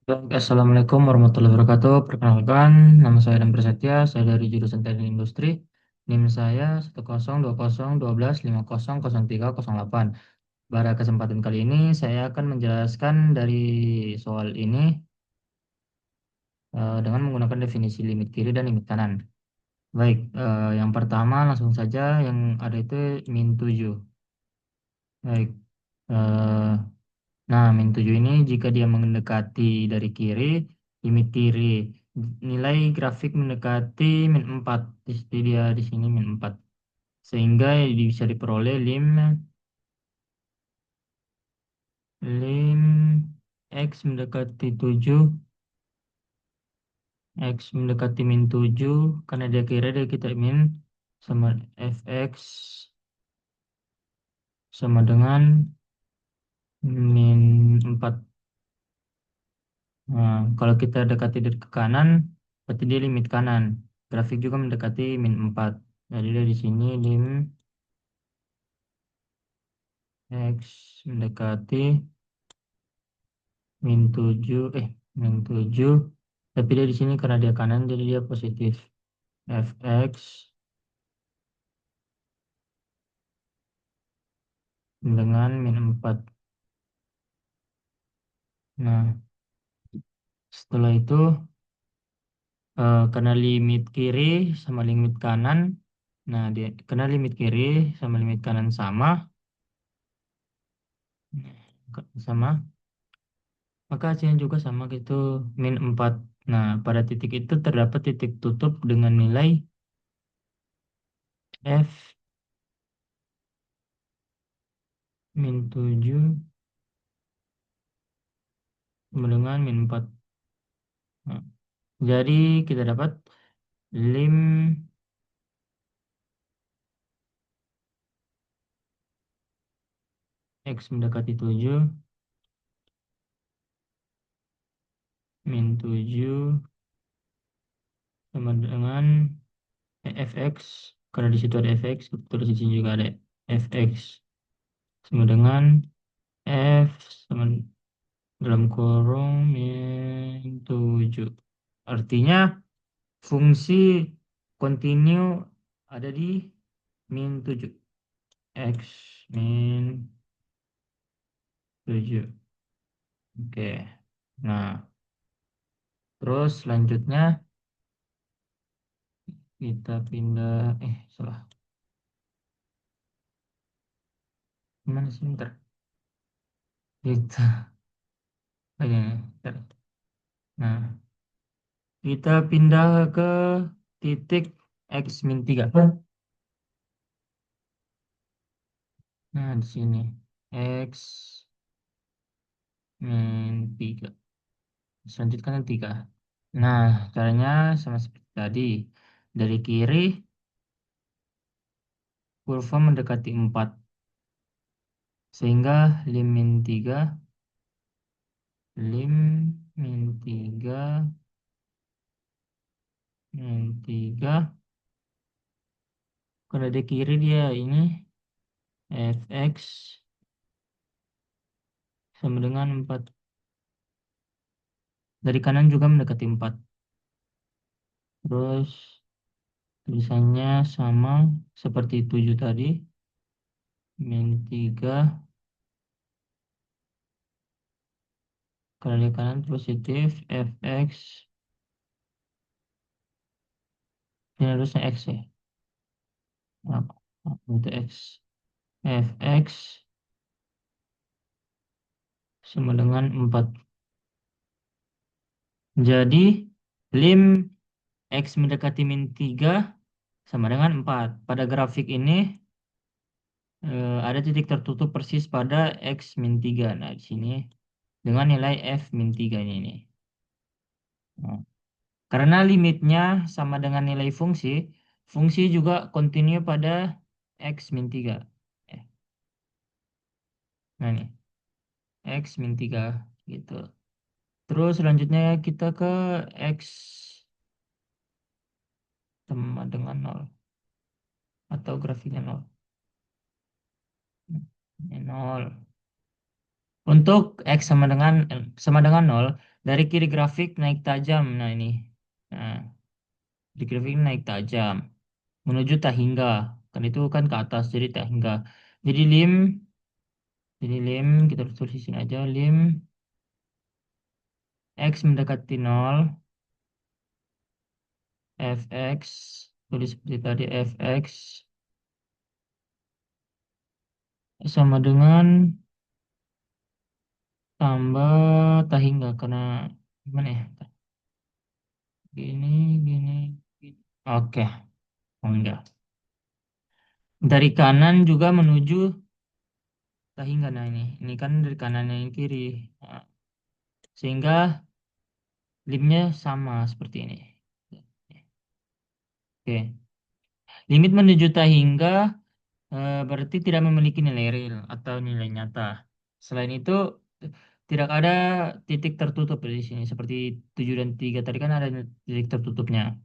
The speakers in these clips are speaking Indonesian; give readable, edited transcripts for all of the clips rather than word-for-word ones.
Baik, Assalamualaikum warahmatullahi wabarakatuh. Perkenalkan, nama saya Adam Prasetya. Saya dari jurusan Teknik Industri. NIM saya 1020121500308. Pada kesempatan kali ini, saya akan menjelaskan dari soal ini dengan menggunakan definisi limit kiri dan limit kanan. Baik, yang pertama langsung saja yang ada itu min 7. Baik, eh, nah, min 7 ini jika dia mendekati dari kiri, limit kiri. Nilai grafik mendekati min 4. Jadi dia di sini min 4. Sehingga bisa diperoleh lim X mendekati 7, X mendekati min 7, karena dia kira dia kita min sama fx sama dengan min 4. Nah, kalau kita dekati dari ke kanan, berarti dia limit kanan. Grafik juga mendekati min 4. Jadi dari sini lim X mendekati min 7, min 7. Tapi dia di sini karena dia kanan, jadi dia positif. Fx dengan min 4. Nah, setelah itu, karena limit kiri sama limit kanan, nah dia karena limit kiri sama limit kanan sama, maka hasilnya juga sama gitu, min 4. Nah, pada titik itu terdapat titik tutup dengan nilai F min 7 sama dengan min 4. Nah, jadi kita dapat lim X mendekati 7 min 7 sama dengan fx. Karena di situ ada fx, terus di sini juga ada fx sama dengan f sama dalam kurung min 7. Artinya fungsi continue ada di min 7. X min 7. Oke. Nah, terus selanjutnya kita pindah. Salah. Gimana sih? Bentar. Kita. Oh, iya, iya, bentar. Nah, kita pindah ke titik X min 3. Nah, di sini. X min 3. Selanjutnya kan 3. Nah, caranya sama seperti tadi. Dari kiri, kurva mendekati 4. Sehingga lim min 3, min 3. Kalau dari kiri dia ini fx sama dengan 4. Dari kanan juga mendekati 4. Terus tulisannya sama seperti 7 tadi. Min 3. Kalau dari kanan positif fx. Ini harusnya x ya. Nah, itu x. Fx sama dengan 4. Jadi lim x mendekati min 3 sama dengan 4. Pada grafik ini ada titik tertutup persis pada x min 3. Nah, di sini dengan nilai f min 3 ini. Nah, karena limitnya sama dengan nilai fungsi, fungsi juga continue pada x min 3. Eh, Nah, ini x min 3 gitu. Terus selanjutnya kita ke x sama dengan 0 atau grafiknya 0. Ini 0. Untuk x sama dengan 0, Dari kiri grafik naik tajam. Nah ini. Nah, di grafik ini naik tajam. Menuju tak hingga. Kan itu kan ke atas, jadi tak hingga. Jadi lim, kita tulis di sini aja. Lim X mendekati nol. Fx. Tulis seperti tadi. Fx sama dengan tambah tak hingga. Karena gimana ya? Gini, gini, gini. Oke, enggak. Dari kanan juga menuju tak hingga. Nah ini kan dari kanan yang kiri. Nah, sehingga limnya sama seperti ini. Oke, limit menuju tak hingga berarti tidak memiliki nilai real atau nilai nyata. Selain itu, tidak ada titik tertutup di sini. Seperti 7 dan 3 tadi kan ada titik tertutupnya.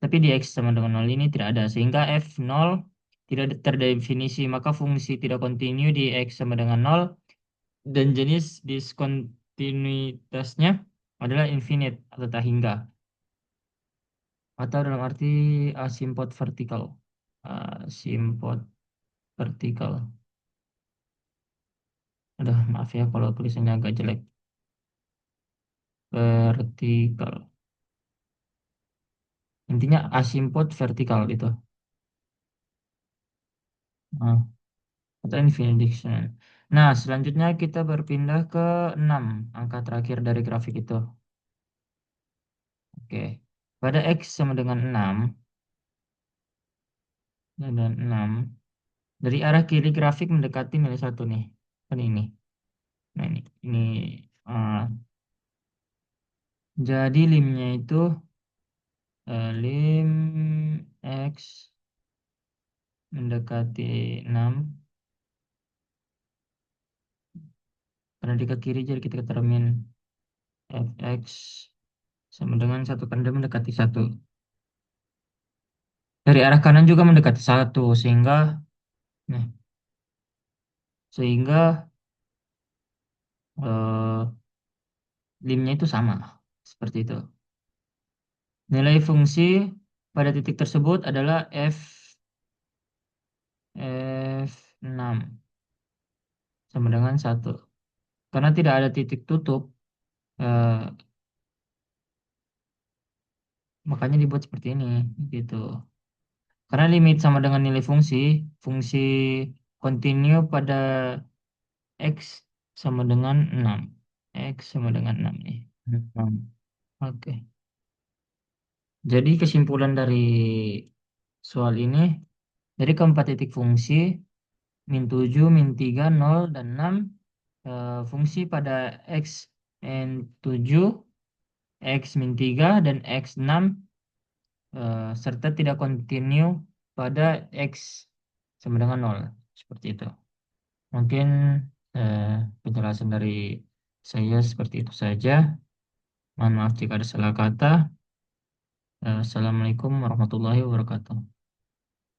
Tapi di X sama dengan nol ini tidak ada. Sehingga f nol tidak terdefinisi. Maka fungsi tidak kontinu di X sama dengan nol dan jenis diskontinuitasnya adalah infinite atau tak hingga. Atau dalam arti asimpot vertikal. Asimpot vertikal. Aduh, maaf ya kalau tulisannya agak jelek. Vertikal. Intinya asimpot vertikal itu. Nah, atau infinite. Nah, selanjutnya kita berpindah ke 6, angka terakhir dari grafik itu. Oke. Pada X sama dengan 6, dan 6, dari arah kiri grafik mendekati nilai 1 nih. Kan ini. Nah, ini eh, jadi limnya itu lim X mendekati 6 karena di ke kiri jadi kita termin fx sama dengan satu kanda mendekati satu. Dari arah kanan juga mendekati satu nah, sehingga eh, limnya itu sama seperti itu. Nilai fungsi pada titik tersebut adalah f6 sama dengan satu. Karena tidak ada titik tutup, eh, makanya dibuat seperti ini gitu. Karena limit sama dengan nilai fungsi, fungsi kontinu pada X sama dengan 6. X sama dengan 6 nih. 6. Oke. Jadi kesimpulan dari soal ini, dari keempat titik fungsi, min 7, min 3, 0, dan 6, fungsi pada X min 7, X min 3, dan X 6, serta tidak kontinu pada X sama dengan 0. Seperti itu. Mungkin eh, penjelasan dari saya seperti itu saja. Mohon maaf jika ada salah kata. Assalamualaikum warahmatullahi wabarakatuh.